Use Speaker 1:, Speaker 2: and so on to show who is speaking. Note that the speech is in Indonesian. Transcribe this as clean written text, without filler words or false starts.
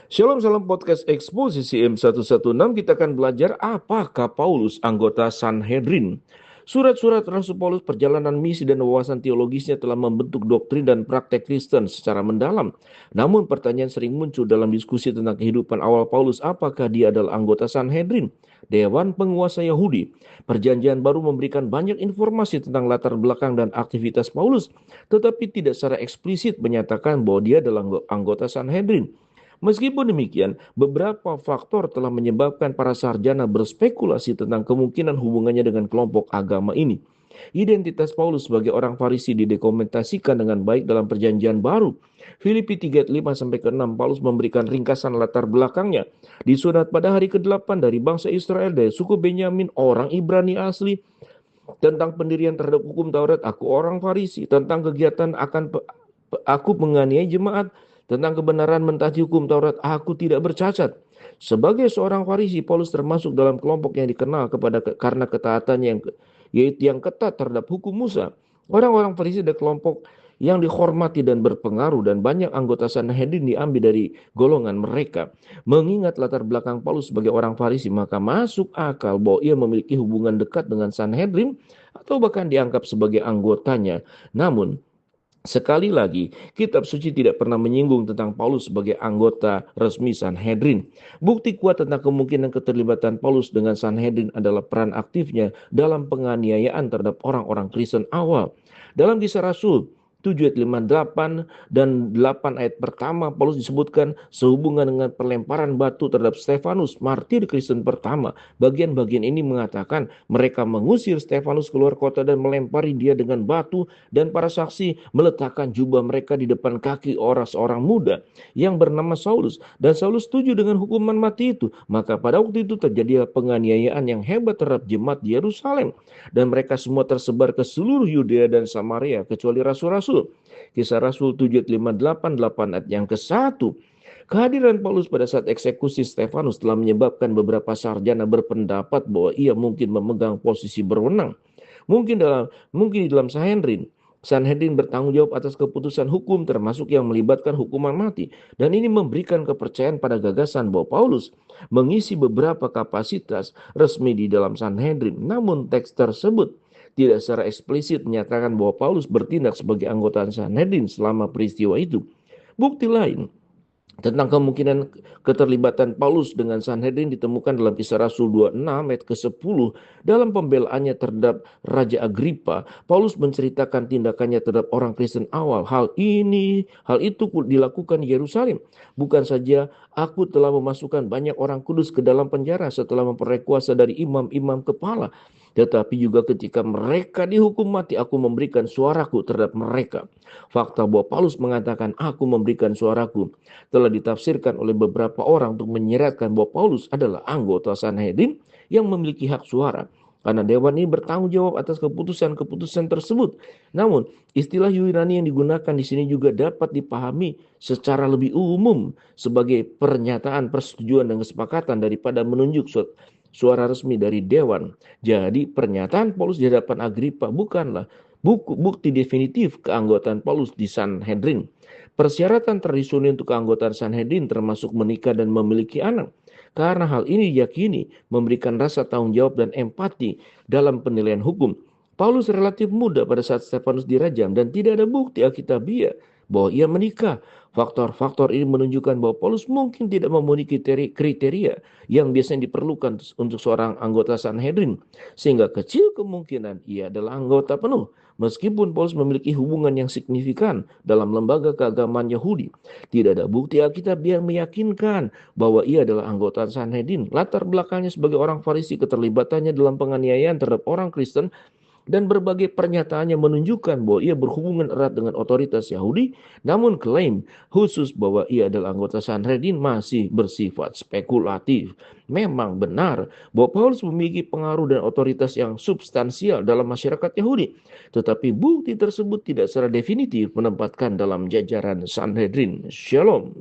Speaker 1: Shalom Salam Podcast Eksposisi M116, kita akan belajar apakah Paulus anggota Sanhedrin. Surat-surat Rasul Paulus, perjalanan misi dan wawasan teologisnya telah membentuk doktrin dan praktek Kristen secara mendalam. Namun pertanyaan sering muncul dalam diskusi tentang kehidupan awal Paulus, apakah dia adalah anggota Sanhedrin, Dewan Penguasa Yahudi. Perjanjian Baru memberikan banyak informasi tentang latar belakang dan aktivitas Paulus, tetapi tidak secara eksplisit menyatakan bahwa dia adalah anggota Sanhedrin. Meskipun demikian, beberapa faktor telah menyebabkan para sarjana berspekulasi tentang kemungkinan hubungannya dengan kelompok agama ini. Identitas Paulus sebagai orang Farisi didokumentasikan dengan baik dalam Perjanjian Baru. Filipi 3 ayat 5 sampai ke 6, Paulus memberikan ringkasan latar belakangnya. Disunat pada hari ke-8 dari bangsa Israel, dari suku Benyamin, orang Ibrani asli. Tentang pendirian terhadap hukum Taurat, aku orang Farisi. Tentang kegiatan aku menganiaya jemaat. Tentang kebenaran mentaati hukum Taurat, aku tidak bercacat. Sebagai seorang Farisi, Paulus termasuk dalam kelompok yang dikenal karena ketaatannya yaitu yang ketat terhadap hukum Musa. Orang-orang Farisi adalah kelompok yang dihormati dan berpengaruh, dan banyak anggota Sanhedrin diambil dari golongan mereka. Mengingat latar belakang Paulus sebagai orang Farisi, maka masuk akal bahwa ia memiliki hubungan dekat dengan Sanhedrin atau bahkan dianggap sebagai anggotanya. Namun, sekali lagi, kitab suci tidak pernah menyinggung tentang Paulus sebagai anggota resmi Sanhedrin. Bukti kuat tentang kemungkinan keterlibatan Paulus dengan Sanhedrin adalah peran aktifnya dalam penganiayaan terhadap orang-orang Kristen awal. Dalam Kisah Rasul 7 ayat 5, 8 dan 8 ayat pertama, Paulus disebutkan sehubungan dengan pelemparan batu terhadap Stefanus, martir Kristen pertama. Bagian-bagian ini mengatakan mereka mengusir Stefanus keluar kota dan melempari dia dengan batu, dan para saksi meletakkan jubah mereka di depan kaki seorang muda yang bernama Saulus. Dan Saulus setuju dengan hukuman mati itu. Maka pada waktu itu terjadi penganiayaan yang hebat terhadap jemaat di Yerusalem. Dan mereka semua tersebar ke seluruh Yudea dan Samaria, kecuali rasul-rasul. Kisah Rasul 7 ayat 5, 8 ayat yang ke-1. Kehadiran Paulus pada saat eksekusi Stefanus telah menyebabkan beberapa sarjana berpendapat bahwa ia mungkin memegang posisi berwenang. Mungkin di dalam Sanhedrin. Sanhedrin bertanggung jawab atas keputusan hukum, termasuk yang melibatkan hukuman mati. Dan ini memberikan kepercayaan pada gagasan bahwa Paulus mengisi beberapa kapasitas resmi di dalam Sanhedrin. Namun teks tersebut tidak secara eksplisit menyatakan bahwa Paulus bertindak sebagai anggota Sanhedrin selama peristiwa itu. Bukti lain tentang kemungkinan keterlibatan Paulus dengan Sanhedrin ditemukan dalam Kisah Rasul 26 ayat ke-10. Dalam pembelaannya terhadap Raja Agripa, Paulus menceritakan tindakannya terhadap orang Kristen awal. Hal itu dilakukan di Yerusalem. Bukan saja aku telah memasukkan banyak orang kudus ke dalam penjara setelah memperoleh kuasa dari imam-imam kepala, tetapi juga ketika mereka dihukum mati, aku memberikan suaraku terhadap mereka. Fakta bahwa Paulus mengatakan aku memberikan suaraku telah ditafsirkan oleh beberapa orang untuk menyeratkan bahwa Paulus adalah anggota Sanhedrin yang memiliki hak suara, karena dewan ini bertanggung jawab atas keputusan-keputusan tersebut. Namun, istilah Yunani yang digunakan di sini juga dapat dipahami secara lebih umum sebagai pernyataan persetujuan dan kesepakatan daripada menunjuk suara resmi dari dewan. Jadi pernyataan Paulus di hadapan Agripa bukanlah bukti definitif keanggotaan Paulus di Sanhedrin. Persyaratan tradisional untuk keanggotaan Sanhedrin termasuk menikah dan memiliki anak. Karena hal ini diyakini memberikan rasa tanggung jawab dan empati dalam penilaian hukum. Paulus relatif muda pada saat Stefanus dirajam dan tidak ada bukti Alkitabiah bahwa ia menikah. Faktor-faktor ini menunjukkan bahwa Paulus mungkin tidak memenuhi kriteria yang biasanya diperlukan untuk seorang anggota Sanhedrin, sehingga kecil kemungkinan ia adalah anggota penuh. Meskipun Paulus memiliki hubungan yang signifikan dalam lembaga keagamaan Yahudi, tidak ada bukti Alkitab yang meyakinkan bahwa ia adalah anggota Sanhedrin. Latar belakangnya sebagai orang Farisi, keterlibatannya dalam penganiayaan terhadap orang Kristen, dan berbagai pernyataannya menunjukkan bahwa ia berhubungan erat dengan otoritas Yahudi. Namun klaim khusus bahwa ia adalah anggota Sanhedrin masih bersifat spekulatif. Memang benar bahwa Paulus memiliki pengaruh dan otoritas yang substansial dalam masyarakat Yahudi, tetapi bukti tersebut tidak secara definitif menempatkan dalam jajaran Sanhedrin. Shalom.